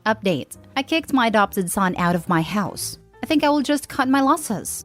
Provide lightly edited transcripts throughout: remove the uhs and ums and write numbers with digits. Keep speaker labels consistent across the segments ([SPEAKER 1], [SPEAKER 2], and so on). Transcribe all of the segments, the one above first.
[SPEAKER 1] Update. I kicked my adopted son out of my house. I think I will just cut my losses.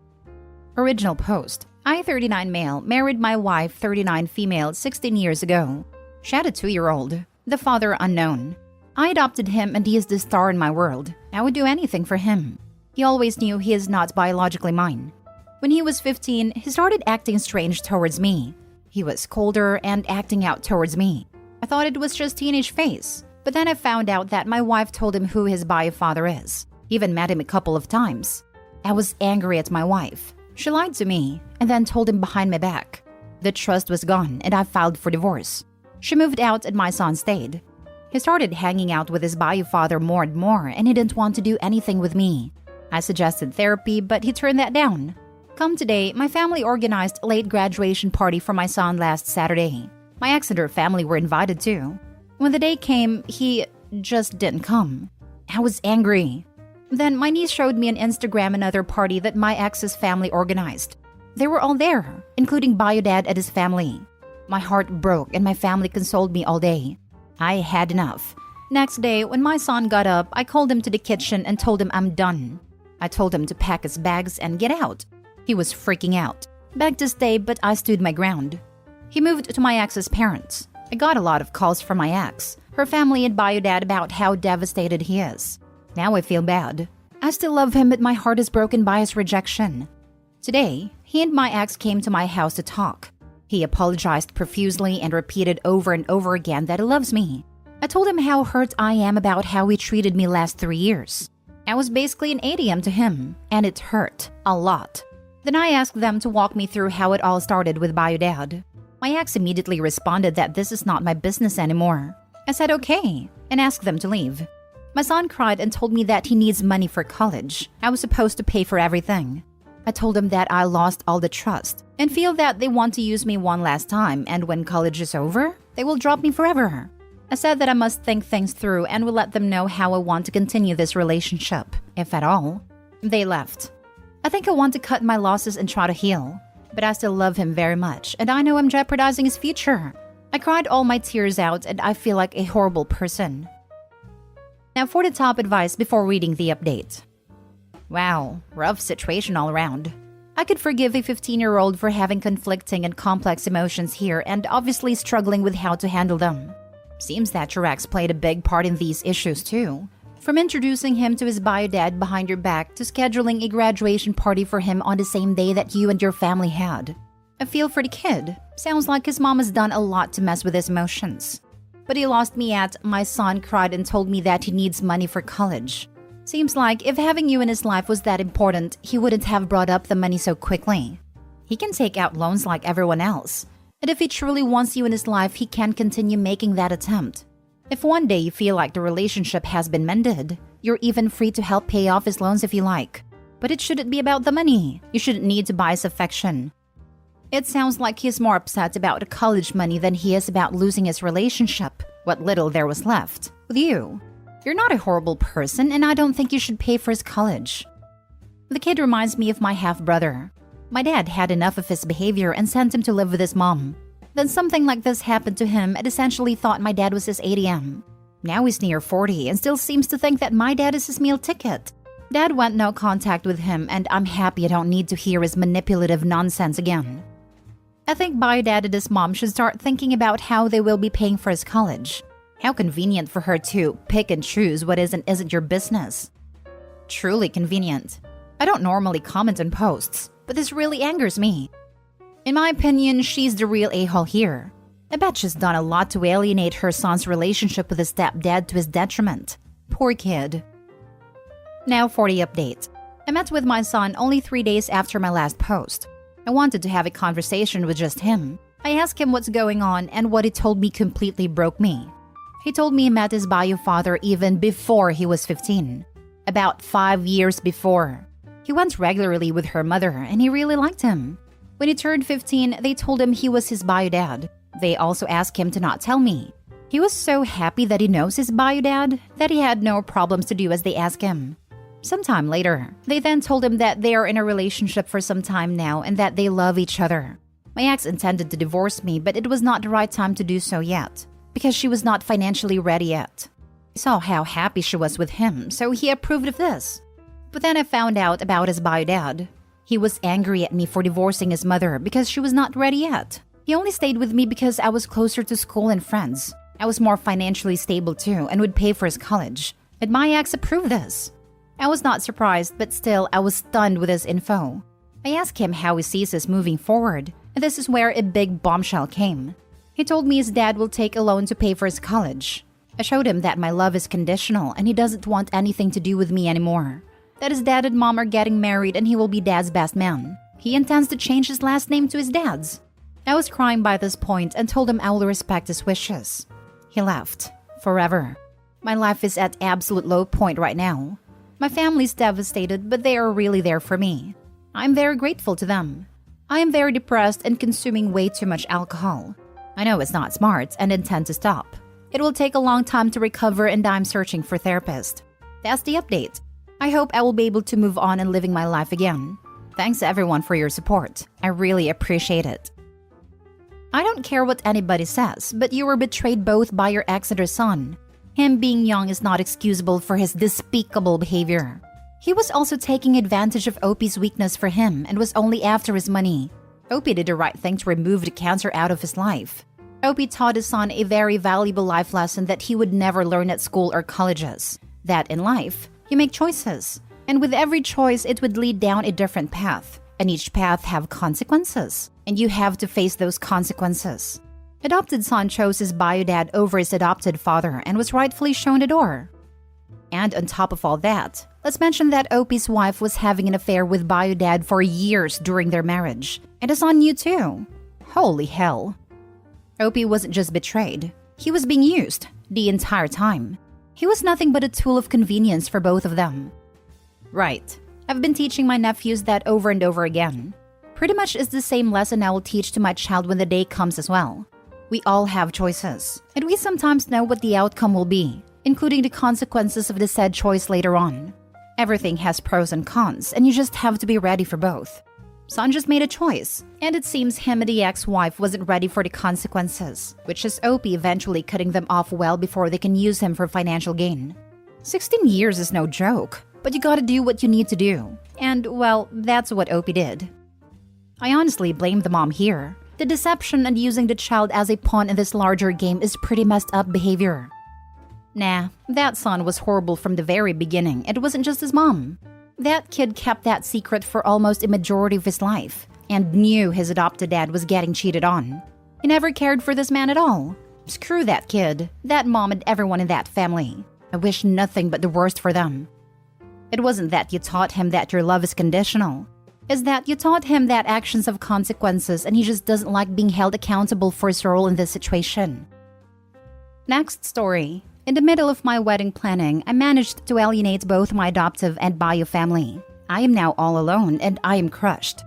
[SPEAKER 1] Original post. I, 39 male, married my wife, 39 female, 16 years ago. She had a 2-year-old. The father unknown. I adopted him and he is the star in my world. I would do anything for him. He always knew he is not biologically mine. When he was 15, he started acting strange towards me. He was colder and acting out towards me. I thought it was just teenage phase. But then I found out that my wife told him who his bio father is. Even met him a couple of times. I was angry at my wife. She lied to me and then told him behind my back. The trust was gone and I filed for divorce. She moved out and my son stayed. He started hanging out with his bio father more and more and he didn't want to do anything with me. I suggested therapy but he turned that down. Come today, my family organized a late graduation party for my son last Saturday. My ex and her family were invited too. When the day came, he just didn't come. I was angry. Then my niece showed me on Instagram another party that my ex's family organized. They were all there, including bio dad and his family. My heart broke and my family consoled me all day. I had enough. Next day, when my son got up, I called him to the kitchen and told him I'm done. I told him to pack his bags and get out. He was freaking out. Begged to stay, but I stood my ground. He moved to my ex's parents. I got a lot of calls from my ex, her family and bio dad about how devastated he is. Now I feel bad. I still love him but my heart is broken by his rejection. Today, he and my ex came to my house to talk. He apologized profusely and repeated over and over again that he loves me. I told him how hurt I am about how he treated me last 3 years. I was basically an ATM to him, and it hurt a lot. Then I asked them to walk me through how it all started with bio dad. My ex immediately responded that this is not my business anymore. I said okay, and asked them to leave. My son cried and told me that he needs money for college. I was supposed to pay for everything. I told him that I lost all the trust and feel that they want to use me one last time, and when college is over, they will drop me forever. I said that I must think things through and will let them know how I want to continue this relationship, if at all. They left. I think I want to cut my losses and try to heal. But I still love him very much, and I know I'm jeopardizing his future. I cried all my tears out, and I feel like a horrible person. Now for the top advice before reading the update. Wow, rough situation all around. I could forgive a 15-year-old for having conflicting and complex emotions here and obviously struggling with how to handle them. Seems that your ex played a big part in these issues too. From introducing him to his bio dad behind your back to scheduling a graduation party for him on the same day that you and your family had. I feel for the kid. Sounds like his mom has done a lot to mess with his emotions. But he lost me at my son cried and told me that he needs money for college. Seems like if having you in his life was that important, he wouldn't have brought up the money so quickly. He can take out loans like everyone else. And if he truly wants you in his life, he can continue making that attempt. If one day you feel like the relationship has been mended, you're even free to help pay off his loans if you like. But it shouldn't be about the money. You shouldn't need to buy his affection. It sounds like he's more upset about the college money than he is about losing his relationship, what little there was left, with you. You're not a horrible person, and I don't think you should pay for his college. The kid reminds me of my half-brother. My dad had enough of his behavior and sent him to live with his mom. Then something like this happened to him and essentially thought my dad was his ATM. Now he's near 40 and still seems to think that my dad is his meal ticket. Dad went no contact with him, and I'm happy I don't need to hear his manipulative nonsense again. I think bio dad and his mom should start thinking about how they will be paying for his college. How convenient for her to pick and choose what is and isn't your business. Truly convenient. I don't normally comment on posts, but this really angers me. In my opinion, she's the real a-hole here. I bet she's done a lot to alienate her son's relationship with his stepdad to his detriment. Poor kid. Now for the update. I met with my son only 3 days after my last post. I wanted to have a conversation with just him. I asked him what's going on, and what he told me completely broke me. He told me he met his bio father even before he was 15. About 5 years before. He went regularly with her mother, and he really liked him. When he turned 15, they told him he was his bio dad. They also asked him to not tell me. He was so happy that he knows his bio dad that he had no problems to do as they asked him. Sometime later, they then told him that they are in a relationship for some time now and that they love each other. My ex intended to divorce me, but it was not the right time to do so yet, because she was not financially ready yet. I saw how happy she was with him, so he approved of this. But then I found out about his bio dad. He was angry at me for divorcing his mother because she was not ready yet. He only stayed with me because I was closer to school and friends. I was more financially stable too and would pay for his college. And my ex approved this. I was not surprised, but still I was stunned with his info. I asked him how he sees us moving forward, and this is where a big bombshell came. He told me his dad will take a loan to pay for his college. I showed him that my love is conditional and he doesn't want anything to do with me anymore. That his dad and mom are getting married and he will be dad's best man. He intends to change his last name to his dad's. I was crying by this point and told him I will respect his wishes. He left. Forever. My life is at absolute low point right now. My family's devastated, but they are really there for me. I'm very grateful to them. I am very depressed and consuming way too much alcohol. I know it's not smart and intend to stop. It will take a long time to recover and I'm searching for a therapist. That's the update. I hope I will be able to move on and living my life again. Thanks everyone for your support. I really appreciate it. I don't care what anybody says, but you were betrayed both by your ex and her son. Him being young is not excusable for his despicable behavior. He was also taking advantage of Opie's weakness for him and was only after his money. Opie did the right thing to remove the cancer out of his life. Opie taught his son a very valuable life lesson that he would never learn at school or colleges. That in life, you make choices. And with every choice, it would lead down a different path. And each path have consequences. And you have to face those consequences. Adopted son chose his bio dad over his adopted father and was rightfully shown the door. And on top of all that, let's mention that Opie's wife was having an affair with bio dad for years during their marriage. And the son knew too. Holy hell. Opie wasn't just betrayed. He was being used the entire time. He was nothing but a tool of convenience for both of them. Right. I've been teaching my nephews that over and over again. Pretty much is the same lesson I will teach to my child when the day comes as well. We all have choices, and we sometimes know what the outcome will be, including the consequences of the said choice later on. Everything has pros and cons, and you just have to be ready for both. Son just made a choice, and it seems him and the ex-wife wasn't ready for the consequences, which is Opie eventually cutting them off well before they can use him for financial gain. 16 years is no joke, but you gotta do what you need to do. And, well, that's what Opie did. I honestly blame the mom here. The deception and using the child as a pawn in this larger game is pretty messed up behavior. Nah, that son was horrible from the very beginning. It wasn't just his mom. That kid kept that secret for almost a majority of his life and knew his adopted dad was getting cheated on. He never cared for this man at all. Screw that kid, that mom and everyone in that family. I wish nothing but the worst for them. It wasn't that you taught him that your love is conditional. Is that you taught him that actions have consequences and he just doesn't like being held accountable for his role in this situation. Next story. In the middle of my wedding planning, I managed to alienate both my adoptive and bio family. I am now all alone and I am crushed.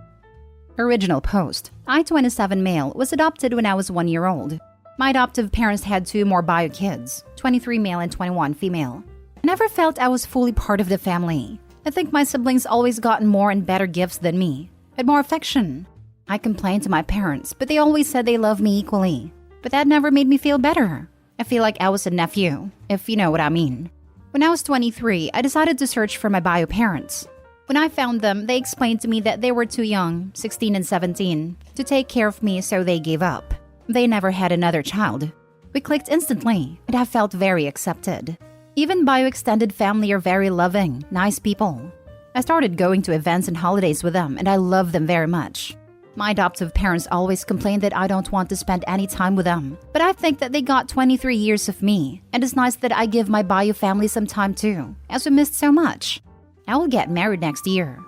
[SPEAKER 1] Original post. I, 27 male, was adopted when I was 1 year old. My adoptive parents had 2 more bio kids, 23 male and 21 female. I never felt I was fully part of the family. I think my siblings always gotten more and better gifts than me, and more affection. I complained to my parents, but they always said they loved me equally. But that never made me feel better. I feel like I was a nephew, if you know what I mean. When I was 23, I decided to search for my bio parents. When I found them, they explained to me that they were too young, 16 and 17, to take care of me, so they gave up. They never had another child. We clicked instantly, and I felt very accepted. Even bio extended family are very loving, nice people. I started going to events and holidays with them, and I love them very much. My adoptive parents always complain that I don't want to spend any time with them, but I think that they got 23 years of me, and it's nice that I give my bio family some time too, as we missed so much. I will get married next year.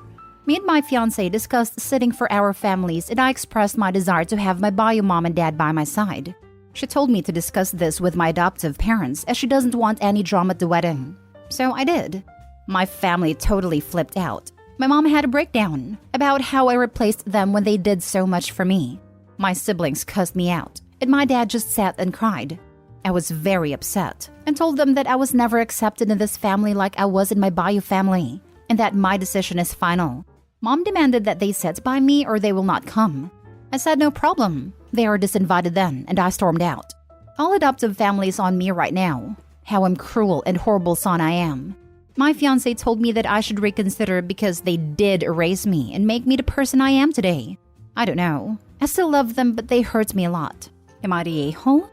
[SPEAKER 1] Me and my fiancé discussed sitting for our families, and I expressed my desire to have my bio mom and dad by my side. She told me to discuss this with my adoptive parents as she doesn't want any drama at the wedding. So I did. My family totally flipped out. My mom had a breakdown about how I replaced them when they did so much for me. My siblings cussed me out, and my dad just sat and cried. I was very upset and told them that I was never accepted in this family like I was in my bio family, and that my decision is final. Mom demanded that they sit by me or they will not come. I said no problem. They are disinvited then, and I stormed out. All adoptive families on me right now. how cruel and horrible son I am. My fiancé told me that I should reconsider because they did erase me and make me the person I am today. I don't know. I still love them, but they hurt me a lot. Am I the a-hole?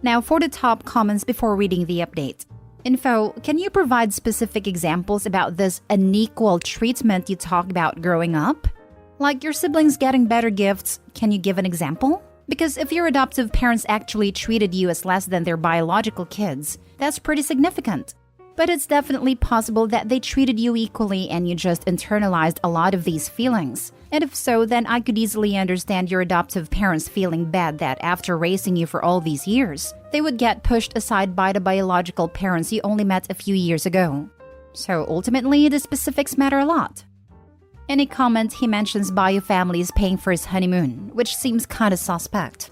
[SPEAKER 1] Now for the top comments before reading the update. Info, can you provide specific examples about this unequal treatment you talk about growing up? Like your siblings getting better gifts, can you give an example? Because if your adoptive parents actually treated you as less than their biological kids, that's pretty significant. But it's definitely possible that they treated you equally and you just internalized a lot of these feelings. And if so, then I could easily understand your adoptive parents feeling bad that after raising you for all these years, they would get pushed aside by the biological parents you only met a few years ago. So ultimately, the specifics matter a lot. In a comment, he mentions bio family is paying for his honeymoon, which seems kinda suspect.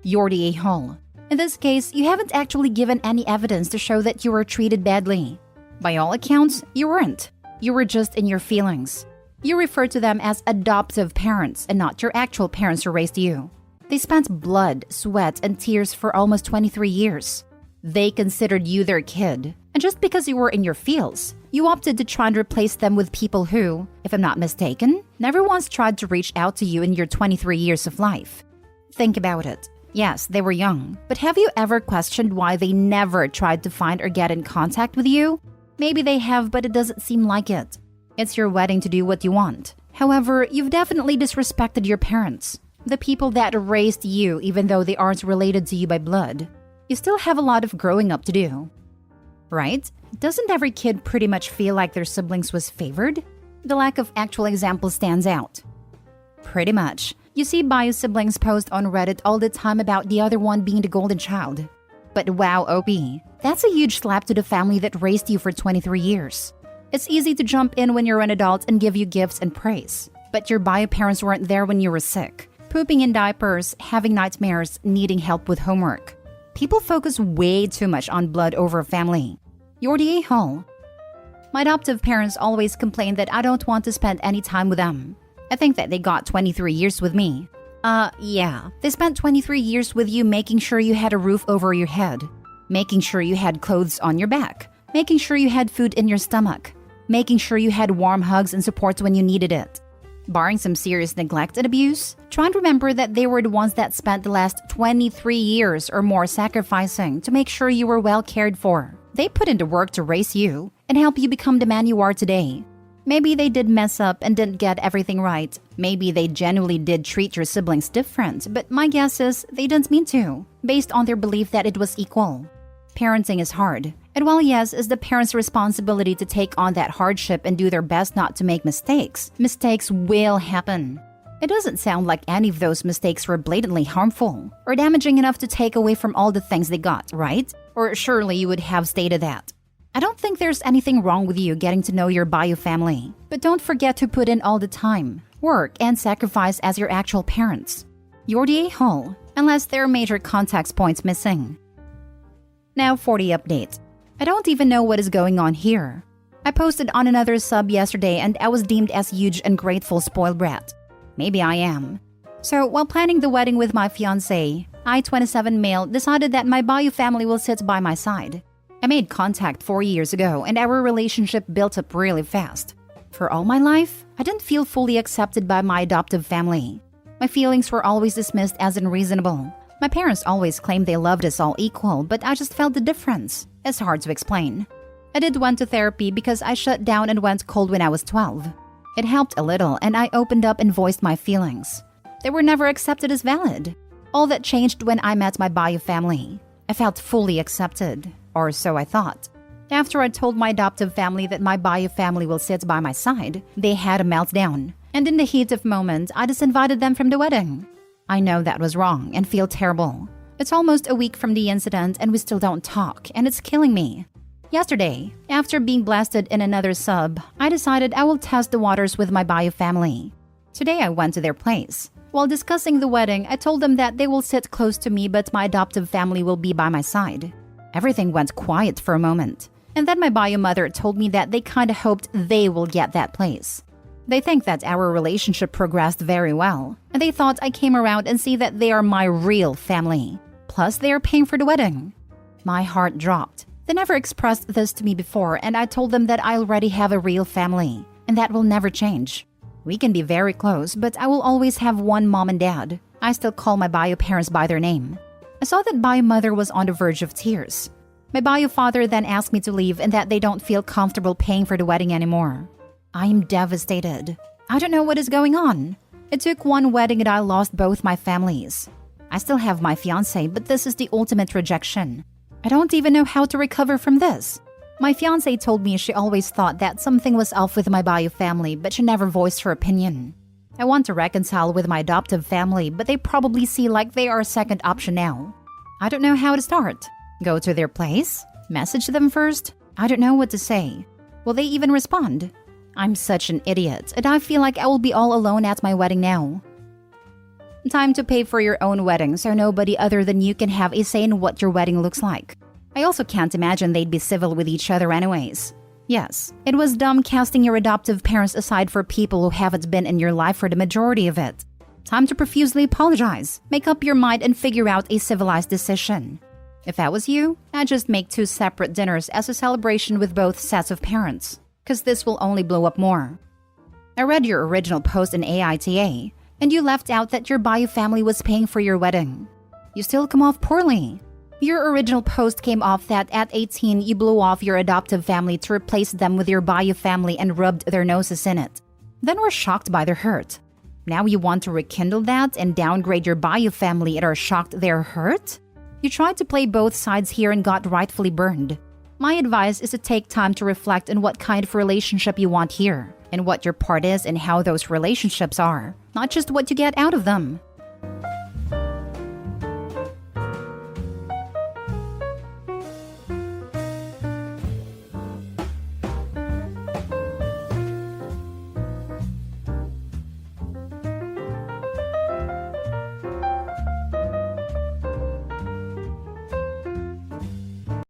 [SPEAKER 1] You're the a-hole. In this case, you haven't actually given any evidence to show that you were treated badly. By all accounts, you weren't. You were just in your feelings. You refer to them as adoptive parents and not your actual parents who raised you. They spent blood, sweat, and tears for almost 23 years. They considered you their kid. And just because you were in your feels, you opted to try and replace them with people who, if I'm not mistaken, never once tried to reach out to you in your 23 years of life. Think about it. Yes, they were young, but have you ever questioned why they never tried to find or get in contact with you? Maybe they have, but it doesn't seem like it. It's your wedding to do what you want. However, you've definitely disrespected your parents, the people that raised you even though they aren't related to you by blood. You still have a lot of growing up to do. Right? Doesn't every kid pretty much feel like their siblings was favored? The lack of actual examples stands out. Pretty much. You see bio siblings post on Reddit all the time about the other one being the golden child. But wow, OP, that's a huge slap to the family that raised you for 23 years. It's easy to jump in when you're an adult and give you gifts and praise. But your bio parents weren't there when you were sick, pooping in diapers, having nightmares, needing help with homework. People focus way too much on blood over family. You're the a-hole. My adoptive parents always complain that I don't want to spend any time with them. I think that they got 23 years with me. Yeah. They spent 23 years with you making sure you had a roof over your head, making sure you had clothes on your back, making sure you had food in your stomach, making sure you had warm hugs and support when you needed it. Barring some serious neglect and abuse, try and remember that they were the ones that spent the last 23 years or more sacrificing to make sure you were well cared for. They put in the work to raise you and help you become the man you are today. Maybe they did mess up and didn't get everything right. Maybe they genuinely did treat your siblings different, but my guess is they didn't mean to, based on their belief that it was equal. Parenting is hard, and while yes, it's the parents' responsibility to take on that hardship and do their best not to make mistakes, mistakes will happen. It doesn't sound like any of those mistakes were blatantly harmful or damaging enough to take away from all the things they got, right? Or surely you would have stated that. I don't think there's anything wrong with you getting to know your bio family, but don't forget to put in all the time, work, and sacrifice as your actual parents. You're the a-hole, unless there are major context points missing. Now for the update. I don't even know what is going on here. I posted on another sub yesterday and I was deemed as huge ungrateful spoiled brat. Maybe I am. So while planning the wedding with my fiancé, I, 27 male, decided that my bio family will sit by my side. I made contact 4 years ago and our relationship built up really fast. For all my life, I didn't feel fully accepted by my adoptive family. My feelings were always dismissed as unreasonable. My parents always claimed they loved us all equal, but I just felt the difference. It's hard to explain. I did went to therapy because I shut down and went cold when I was 12. It helped a little and I opened up and voiced my feelings. They were never accepted as valid. All that changed when I met my bio family. I felt fully accepted. Or so I thought. After I told my adoptive family that my bio family will sit by my side, they had a meltdown. And in the heat of moment, I disinvited them from the wedding. I know that was wrong and feel terrible. It's almost a week from the incident and we still don't talk, and it's killing me. Yesterday, after being blasted in another sub, I decided I will test the waters with my bio family. Today I went to their place. While discussing the wedding, I told them that they will sit close to me but my adoptive family will be by my side. Everything went quiet for a moment. And then my bio mother told me that they kinda hoped they will get that place. They think that our relationship progressed very well, and they thought I came around and see that they are my real family. Plus, they are paying for the wedding. My heart dropped. They never expressed this to me before, and I told them that I already have a real family, and that will never change. We can be very close, but I will always have one mom and dad. I still call my bio parents by their name. I saw that bio mother was on the verge of tears. My bio father then asked me to leave and that they don't feel comfortable paying for the wedding anymore. I am devastated. I don't know what is going on. It took one wedding and I lost both my families. I still have my fiancé, but this is the ultimate rejection. I don't even know how to recover from this. My fiancé told me she always thought that something was off with my bio family, but she never voiced her opinion. I want to reconcile with my adoptive family, but they probably see like they are a second option now. I don't know how to start. Go to their place? Message them first? I don't know what to say. Will they even respond? I'm such an idiot, and I feel like I will be all alone at my wedding now. Time to pay for your own wedding so nobody other than you can have a say in what your wedding looks like. I also can't imagine they'd be civil with each other anyways. Yes, it was dumb casting your adoptive parents aside for people who haven't been in your life for the majority of it. Time to profusely apologize, make up your mind, and figure out a civilized decision. If I was you, I'd just make 2 separate dinners as a celebration with both sets of parents, because this will only blow up more. I read your original post in aita, and you left out that your bio family was paying for your wedding. You still come off poorly. Your original post came off that at 18 you blew off your adoptive family to replace them with your bio family and rubbed their noses in it. Then were shocked by their hurt. Now you want to rekindle that and downgrade your bio family and are shocked they're hurt? You tried to play both sides here and got rightfully burned. My advice is to take time to reflect on what kind of relationship you want here, and what your part is and how those relationships are, not just what you get out of them.